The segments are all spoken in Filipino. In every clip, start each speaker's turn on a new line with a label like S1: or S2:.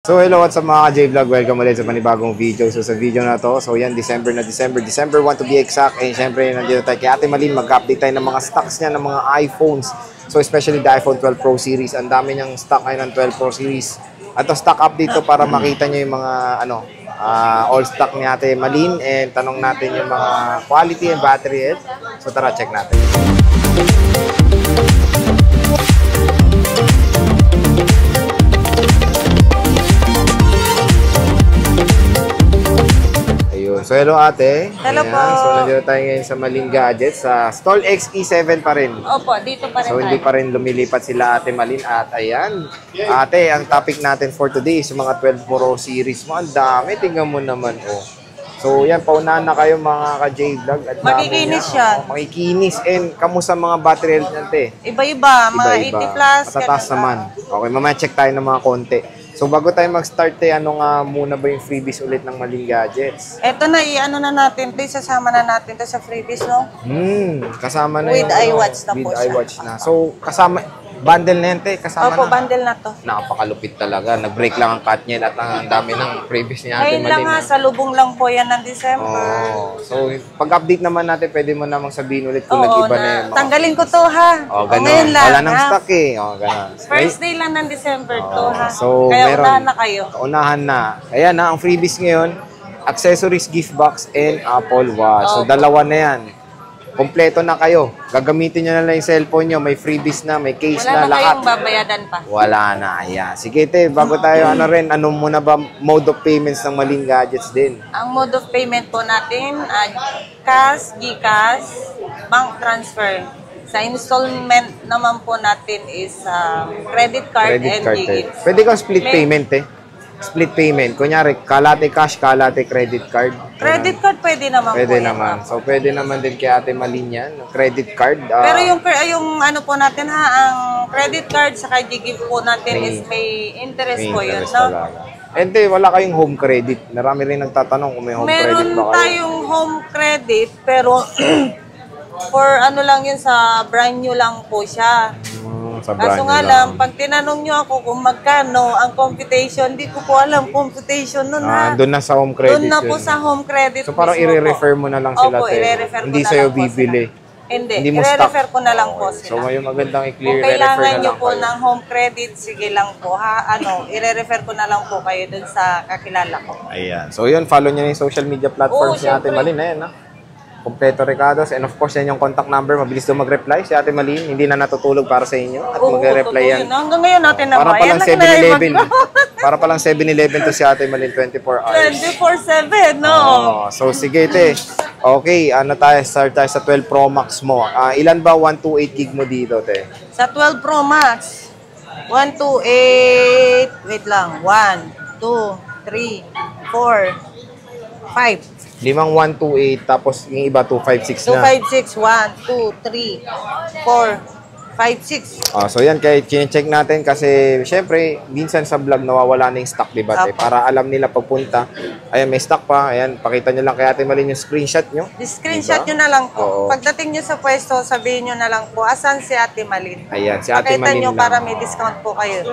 S1: So hello, what's up mga J-Vlog? Welcome ulit sa panibagong video. So sa video na to, so yan, December 1 to be exact. And syempre, nandito tayo kay Ate Malin, mag-update tayo ng mga stocks niya ng mga iPhones. So especially the iPhone 12 Pro Series. Ang dami niyang stock ngayon ng 12 Pro Series. At to stock update to para makita niyo yung mga all stock ni Ate Malin. And tanong natin yung mga quality and battery health. So tara, check natin. So hello ate.
S2: Hello po.
S1: So nandito tayo ngayon sa Malin Gadgets sa Stall X E7 pa rin.
S2: Opo, dito pa rin.
S1: So hindi pa rin lumilipat sila Ate Malin at ayan. Ate, ang topic natin for today is yung mga 12 Pro series mo. Ang dami, tingnan mo naman oh. So yan, paunahan na kayo mga ka-J-Vlog.
S2: Makikinis yan.
S1: Makikinis. And kamusta mga battery health niyan te?
S2: Iba-iba, mga 80 plus.
S1: Patataas naman. Okay, mamaya check tayo ng mga konti. So bago tayo mag-start, ano nga muna ba yung freebies ulit ng Malin Gadgets?
S2: Eto na, i-ano na natin, isasama na natin to sa freebies, no?
S1: Kasama na
S2: with iWatch na po
S1: with
S2: siya.
S1: iWatch na. So kasama, bundle na yan, te, kasama
S2: Opo,
S1: na.
S2: bundle na to.
S1: Napakalupit talaga. Nag-break lang ang Katniel at ang dami ng freebies niya.
S2: Ngayon lang nga, sa lubong lang po yan ng December.
S1: So pag-update naman natin, pwede mo namang sabihin ulit kung nag-iba na yung mga...
S2: Tanggalin ko to ha.
S1: Ganun.
S2: Ngayon lang.
S1: Wala nang stock eh. Ganun.
S2: First day lang ng December to ha.
S1: So,
S2: kaya unahan na kayo.
S1: Unahan na. Ayan na, ang freebies ngayon, accessories, gift box, and Apple Watch. So dalawa na yan. Kompleto na kayo. Gagamitin nyo na lang yung cellphone nyo. May freebies na, may case
S2: Wala
S1: na,
S2: na
S1: lahat.
S2: kayong babayadan pa.
S1: Wala na. Ayan. Sige, te, bago tayo, ano muna ba mode of payments ng Malin Gadgets din?
S2: Ang mode of payment po natin, cash, GCash, bank transfer. Sa installment naman po natin is credit card and GGift.
S1: Pwede kang split payment, eh. Split payment. Kunyari, kalate cash, kalate credit card.
S2: Credit card pwede naman
S1: pwede
S2: po.
S1: Naman. So, pwede naman din kay Ate Malin yan. Credit card.
S2: Pero yung ano po natin ha, ang credit card sa GGift po natin is may interest po yun, no?
S1: And wala kayong home credit. Marami rin nagtatanong kung may home credit ba kayo.
S2: Meron tayong home credit, pero for ano lang yun, sa brand new lang po siya. Kaso nga lang, pag tinanong nyo ako kung magkano ang computation, hindi ko po alam computation nun ha.
S1: Doon na sa home credit.
S2: Doon na po sa home credit.
S1: So parang i-refer mo na lang sila.
S2: Opo, i-refer ko
S1: hindi sa'yo bibili.
S2: Hindi i-refer ko na lang po sila.
S1: So ngayon magandang i-clear,
S2: kung kailangan nyo po ng home credit, sige lang po ha. I-refer ko na lang po kayo dun sa kakilala ko.
S1: Ayan. So yun, follow nyo na yung social media platforms ni Ate Malin. Ayan ha. Kompleto Ricardos, and of course yan yung contact number. Mabilis daw mag-reply si Ate Malin, hindi na natutulog para sa inyo at mag-reply yan.
S2: Hanggang ngayon natin na
S1: para palang 7-Eleven. Para palang 7-Eleven to si Ate Malin, 24 hours.
S2: 24/7, no?
S1: So sige te. Okay, start tayo sa 12 Pro Max mo. Ilan ba 128 gig mo dito te?
S2: Sa 12 Pro Max, 128, wait lang, 1, 2, 3, 4, 5.
S1: Limang 128, tapos yung iba 256 na.
S2: 256, 1, 2, 3, 4, 5, 6.
S1: So yan, kaya chine-check natin kasi syempre, minsan sa vlog nawawala na yung stock, diba? Para alam nila pagpunta. Ayan, may stock pa. Ayan, pakita nyo lang kay Ate Malin yung screenshot nyo.
S2: Screenshot nyo na lang po. Pagdating nyo sa pwesto, sabihin nyo na lang po, asan si Ate Malin?
S1: Ayan, si Ate
S2: Pakita
S1: Malin
S2: nyo
S1: lang.
S2: para may discount po kayo.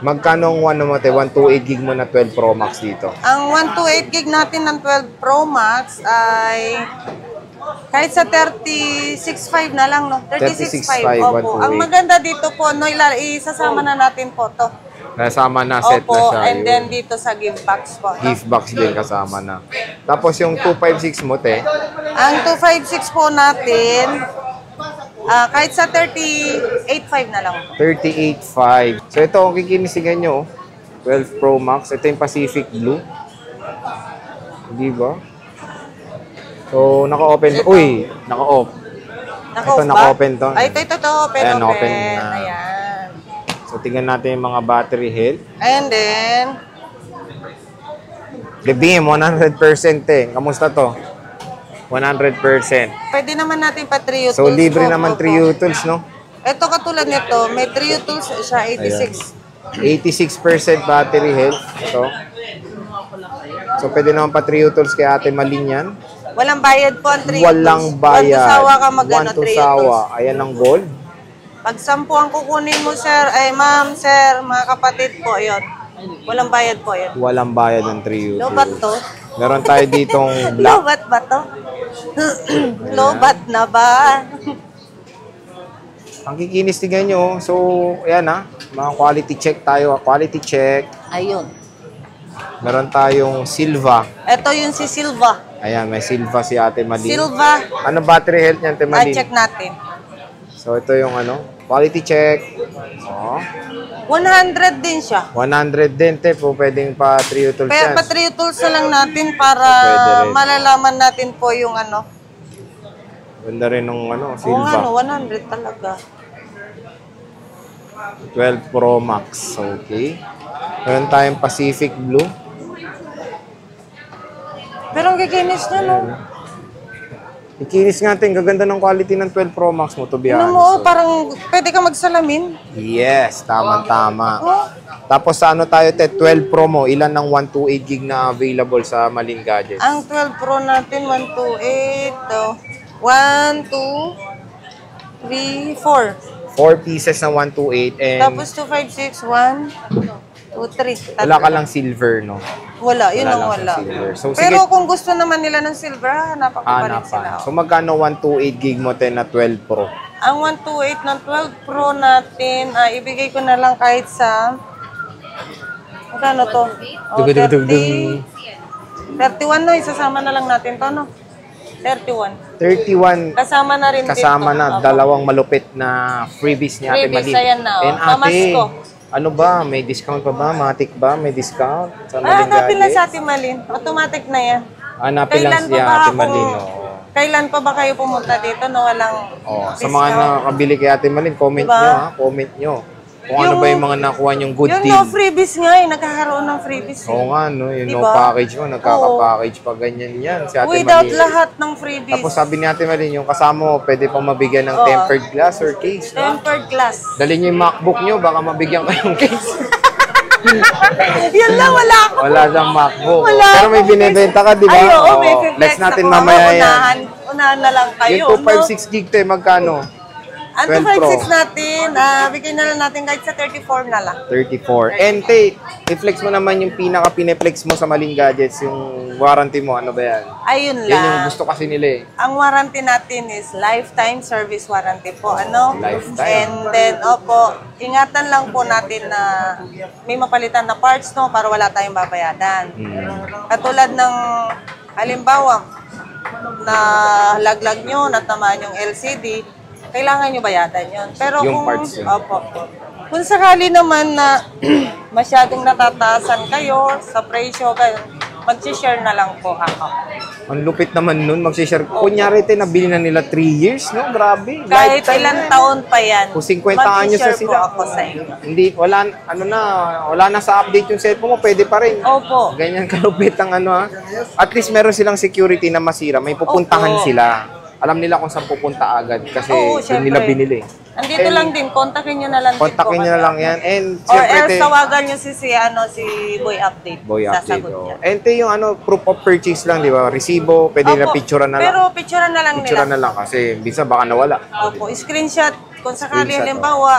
S1: Magkano ang 128 gig mo na 12 Pro Max dito?
S2: Ang 128 gig natin ng 12 Pro Max ay kahit sa 36.5 na lang, no? 36.5. Opo. Ang maganda dito po, no, isasama na natin po to.
S1: Nasama na, set na siya.
S2: And then dito sa gift box po.
S1: Gift box din kasama na. Tapos yung 256 mo, te?
S2: Ang 256 po natin, kahit sa 38.5 na lang po.
S1: 38.5. So ito, ang kikinisigan nyo, 12 Pro Max. Ito yung Pacific Blue. Di ba? So, naka-open. Uy, naka-off. Ito, naka-open to.
S2: Ay, ito, open.
S1: Ayan, open na.
S2: Ayan.
S1: So, tingnan natin yung mga battery health.
S2: And then,
S1: Libing, 100% eh. Kamusta to? 100%.
S2: Pwede naman natin pa Trio Tools.
S1: So, libre naman Trio Tools, no?
S2: Ito katulad nito, may Trio Tools siya, 86.
S1: Ayan. 86% battery health. So, pwede naman pa Trio Tools kay Ate Malin yan.
S2: Walang bayad po ang Trio Tools.
S1: Walang bayad.
S2: 1 to sawa ka mag-ano, Trio Tools.
S1: Ayan ang gold.
S2: Pag 10 ang kukunin mo, sir, ay ma'am, sir, mga kapatid po, yun. Walang bayad po yan.
S1: Walang bayad ng 3
S2: Lobat to?
S1: Meron tayo ditong black.
S2: Lobat ba to? Lobat na ba?
S1: Ang kikinis tingnan nyo. So, ayan mga quality check tayo. Quality check.
S2: Ayun.
S1: Meron tayong Silva.
S2: Ito yung si Silva.
S1: Ayan, may Silva si Ate Malin.
S2: Silva.
S1: Ano battery health niyan, Ate Malin?
S2: Check natin.
S1: So, ito yung quality check. Oh.
S2: 100 din siya.
S1: 100 din, te. Pwedeng pa 3 tools
S2: Kaya
S1: yan.
S2: pa 3 tools na lang natin para
S1: Pwede rin.
S2: malalaman natin po yung
S1: Ganda rin ng
S2: Oo
S1: Silva.
S2: nga, 100 talaga.
S1: 12 Pro Max. Okay. Meron tayong Pacific Blue.
S2: Pero ang kikinis niya, no?
S1: Ikinis nga, te. Gaganda ng quality ng 12 Pro Max mo, to be
S2: Ano
S1: honest.
S2: mo, parang pwede ka magsalamin.
S1: Yes, tama-tama.
S2: Oh.
S1: Tapos sa tayo, te, 12 Pro mo, ilan ng 128 gig na available sa Malin Gadgets?
S2: Ang 12 Pro natin, 128. 1, 2, 3, 4.
S1: 4 pieces na 128 and
S2: Tapos 256, 1, 2, 3.
S1: wala ka lang silver, no?
S2: Wala, yun
S1: Wala
S2: ang
S1: lang
S2: wala.
S1: sa silver. So,
S2: Pero
S1: sige.
S2: kung gusto naman nila ng silver, hanapan ko pa rin sila.
S1: So, magkano 128 gig mo, te, na 12 Pro?
S2: Ang 128 ng 12 Pro natin, ibigay ko na lang kahit sa... Magkano to? Oh, 30. 31 no, isasama na lang natin to, no? 31.
S1: 31
S2: Kasama na rin
S1: kasama
S2: dito.
S1: na
S2: Opo.
S1: dalawang malupit na freebies ni Ate
S2: Freebies,
S1: Malin.
S2: ayan na, oh.
S1: And ate,
S2: Pamasko.
S1: ano ba? May discount pa ba? Matik ba? May discount? Sa Malin
S2: Hanapin lang
S1: Gadgets?
S2: sa Ate Malin. Automatic na yan.
S1: Hanapin lang
S2: Kailan
S1: siya
S2: pa ba
S1: Ate
S2: ako-
S1: Malin. Oo.
S2: Kailan pa ba kayo pumunta dito na walang
S1: Sa mga nakakabili kay Ate Malin, comment
S2: Diba?
S1: nyo comment nyo. Kung ano
S2: Yung-
S1: ba yung mga nakuha nyong good
S2: Yung
S1: deal.
S2: no freebies nga nagkakaroon ng freebies.
S1: Oo nga, no? Yung no
S2: Diba?
S1: package mo, nagkaka-package pa ganyan yan. Si Ate
S2: Without
S1: Malin.
S2: lahat ng freebies.
S1: Tapos sabi ni Ate Malin, yung kasama mo, pwede pang mabigyan ng
S2: Oo.
S1: tempered glass or case. No?
S2: Tempered glass.
S1: Dali nyo yung MacBook nyo, baka mabigyan kayong case.
S2: Yan lang, wala ako.
S1: Wala siyang MacBook.
S2: Wala
S1: Pero may
S2: akong
S1: binibenta ka, di ba?
S2: Ay, oo, may
S1: Oo.
S2: fiflex
S1: Let's natin
S2: ako.
S1: mamaya yan.
S2: Unahan na lang kayo.
S1: Yung 256 gig, te, magkano?
S2: Ang
S1: 12 Pro.
S2: 256 natin, bigyan na lang natin kahit sa 34 na lang.
S1: 34. And te, i-flex mo naman yung pinaka-pineflex mo sa Malin Gadgets, yung warranty mo, ano ba yan?
S2: Ayun
S1: Yan yung
S2: lang.
S1: gusto kasi nila eh.
S2: Ang warranty natin is lifetime service warranty po. Ano?
S1: Lifetime.
S2: And then, ingatan lang po natin na may mapalitan na parts, no? Para wala tayong babayadan. Katulad ng, halimbawa, na laglag nyo, natamaan yung LCD, kailangan nyo bayadan yun. Pero
S1: Yung
S2: kung,
S1: parts yun.
S2: kung sakali naman na masyadong natataasan kayo sa presyo, mag-share na lang po ako.
S1: Ang lupit naman nun, mag-share. Kunyari, te, nabili na nila 3 years, no? Grabe.
S2: Kahit
S1: Lifetime
S2: ilang
S1: yan.
S2: taon pa yan,
S1: Kung 50 anyos na
S2: mag-share
S1: sila.
S2: po ako sa inyo.
S1: Hindi, wala na sa update yung cellphone mo, pwede pa rin.
S2: Opo.
S1: Ganyan kalupit ang At least meron silang security na masira. May pupuntahan
S2: Opo.
S1: sila. Alam nila kung saan pupunta agad kasi
S2: Oo,
S1: doon nila
S2: syempre.
S1: binili.
S2: Andito lang din, kontakin nyo na lang
S1: Kontakin
S2: din po
S1: nyo na
S2: kami.
S1: lang yan. And
S2: Or
S1: siyempre,
S2: else
S1: te,
S2: tawagan nyo si Boy Update.
S1: boy update.
S2: Sasagot
S1: Oh.
S2: niya.
S1: And te, yung proof of purchase lang, di ba? Resibo, pwede na
S2: Opo.
S1: picturean na lang.
S2: Pero picturean na lang
S1: Picturean
S2: nila.
S1: na lang kasi bisa baka nawala.
S2: Opo, screenshot. Kung sakali,
S1: Screenshot,
S2: halimbawa,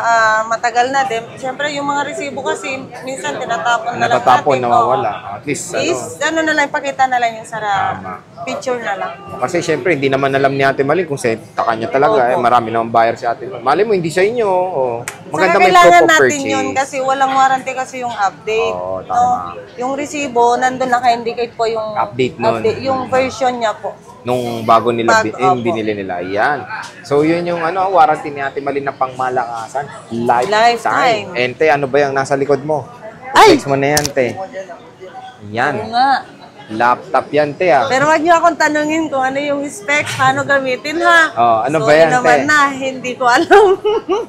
S2: matagal na din. Siyempre, yung mga resibo kasi, minsan tinatapon na lang
S1: Natatapon,
S2: natin.
S1: nawawala.
S2: Oo.
S1: At least,
S2: Is, na lang, pakita na lang yung
S1: Tama.
S2: picture na lang.
S1: Kasi syempre, hindi naman alam ni Ate Malin kung sa kanya talaga.
S2: Opo.
S1: Marami namang buyer si Ate Malin. Mali mo, hindi sa inyo. Oh. Maganda
S2: Saka
S1: may
S2: kailangan
S1: proof of
S2: natin
S1: purchase.
S2: yun kasi walang warranty kasi yung update.
S1: Oo, tama.
S2: Yung resibo, nandun naka-indicate po yung
S1: Update nun.
S2: yung version niya po.
S1: Nung bago nila, yung
S2: opo.
S1: binili nila. Yan. So, yun yung warranty ni Ate Malin na pangmalakasan. Lifetime.
S2: Lifetime.
S1: And te, ano ba yung nasa likod mo?
S2: Ay!
S1: Flex mo na yan, te. Yan.
S2: Oo nga.
S1: Laptop yan, te, ah.
S2: Pero wag niyo akong tanungin kung ano yung specs, paano gamitin ha.
S1: Oh, ano ba
S2: Sorry
S1: yan,
S2: naman
S1: te?
S2: na, hindi ko alam.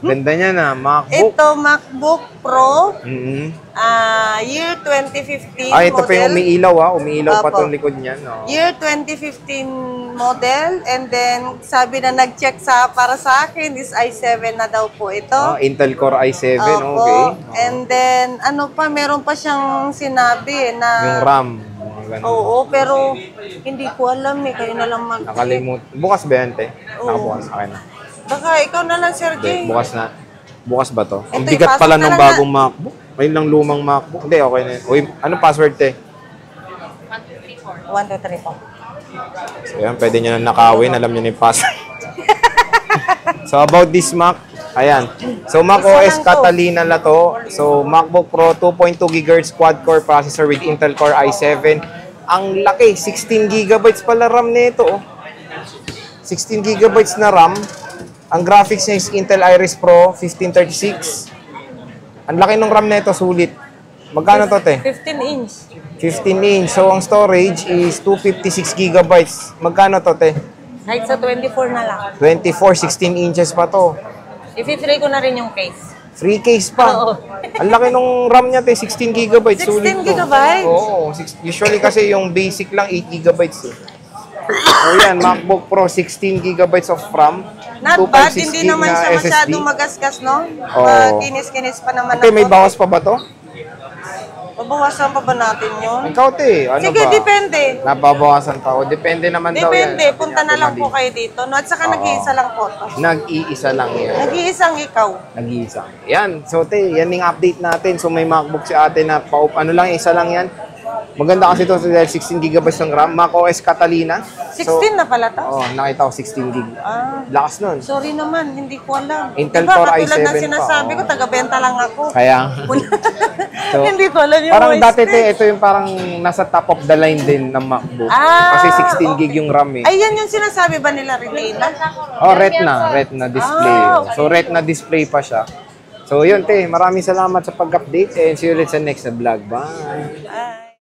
S1: Ganda niya na. MacBook.
S2: Ito, MacBook Pro,
S1: Mhm.
S2: year 2015
S1: Ay, ito
S2: model.
S1: pa yung umiilaw, ah. Umiilaw pa
S2: Opo.
S1: itong likod niyan. Oh.
S2: Year 2015 model, and then sabi na nag-check para sa akin is i7 na daw po ito.
S1: Intel Core i7,
S2: Opo.
S1: okay.
S2: And then, meron pa siyang sinabi na...
S1: Yung RAM. mga ganun.
S2: Oo, pero hindi ko alam kayo na lang mag
S1: Nakalimut. Bukas ba yan, te? Nakabukas. Akin na.
S2: Baka ikaw na lang, Sir
S1: Hindi,
S2: Jay.
S1: bukas na. Bukas ba to? Ang
S2: Ito,
S1: bigat
S2: ipasok
S1: pala
S2: na
S1: ng
S2: lang
S1: bagong MacBook. Ayun lang lumang MacBook. Hindi, okay na yun. Uy, anong password, te?
S2: 1, 2, 3 po.
S1: So, yan, pwede nyo na nakawin. Alam nyo na yung password. So, about this Mac, ayan. So, Mac OS Catalina na to. So, MacBook Pro 2.2 GHz quad-core processor with Intel Core i7. Ang laki, 16 GB pala RAM nito. 16 GB na RAM. Ang graphics niya is Intel Iris Pro 1536. Ang laki ng RAM nito, sulit. Magkano to, te?
S2: 15 inch.
S1: 15 inch. So, ang storage is 256 GB. Magkano to, te?
S2: Kahit sa 24 na lang.
S1: 24, 16 inches pa to.
S2: I-free ko na rin yung case.
S1: Free case pa.
S2: Oo.
S1: Ang laki nung RAM niya, te. 16 GB.
S2: 16 GB?
S1: Oo. Usually kasi yung basic lang, 8 GB eh. So, yan. MacBook Pro, 16 GB of RAM.
S2: Not bad,
S1: 2.6
S2: hindi
S1: gig
S2: naman
S1: na
S2: siya
S1: SSD.
S2: masyadong magasgas, no?
S1: Oo.
S2: Kinis-kinis pa naman
S1: Ate, may
S2: ako.
S1: bawas pa ba to?
S2: Babawasan pa ba natin yun?
S1: Ikaw, te. Ano
S2: Sige,
S1: ba?
S2: depende.
S1: Nababawasan pa. O, depende naman daw yan.
S2: Depende, punta na lang po kayo dito. No? At saka nag-iisa lang po to.
S1: Nag-iisa lang yan.
S2: Nag-iisang ikaw.
S1: Nag-iisa. Yan. So, te, yan yung update natin. So, may MacBook si ate na ano lang, isa lang yan. Maganda kasi ito dahil 16 GB ng RAM. Mac OS Catalina.
S2: 16 na pala to?
S1: Oh, nakita ko 16 GB.
S2: Ah,
S1: Lakas nun.
S2: sorry naman, hindi ko alam.
S1: Intel
S2: Diba,
S1: Core
S2: katulad
S1: i7
S2: ng sinasabi
S1: pa,
S2: ko, taga-benta lang ako.
S1: Kaya, So,
S2: Hindi ko alam yung
S1: parang
S2: voice
S1: dati,
S2: test.
S1: te, ito yung parang nasa top of the line din ng MacBook.
S2: Ah,
S1: Kasi 16 gig yung RAM eh.
S2: Ay, yan yung sinasabi ba nila, Retina?
S1: Oh, Retina display.
S2: Ah, okay.
S1: So, Retina display pa siya. So, yun, te. Maraming salamat sa pag-update and see you ulit sa next na vlog. Bye!
S2: Ay.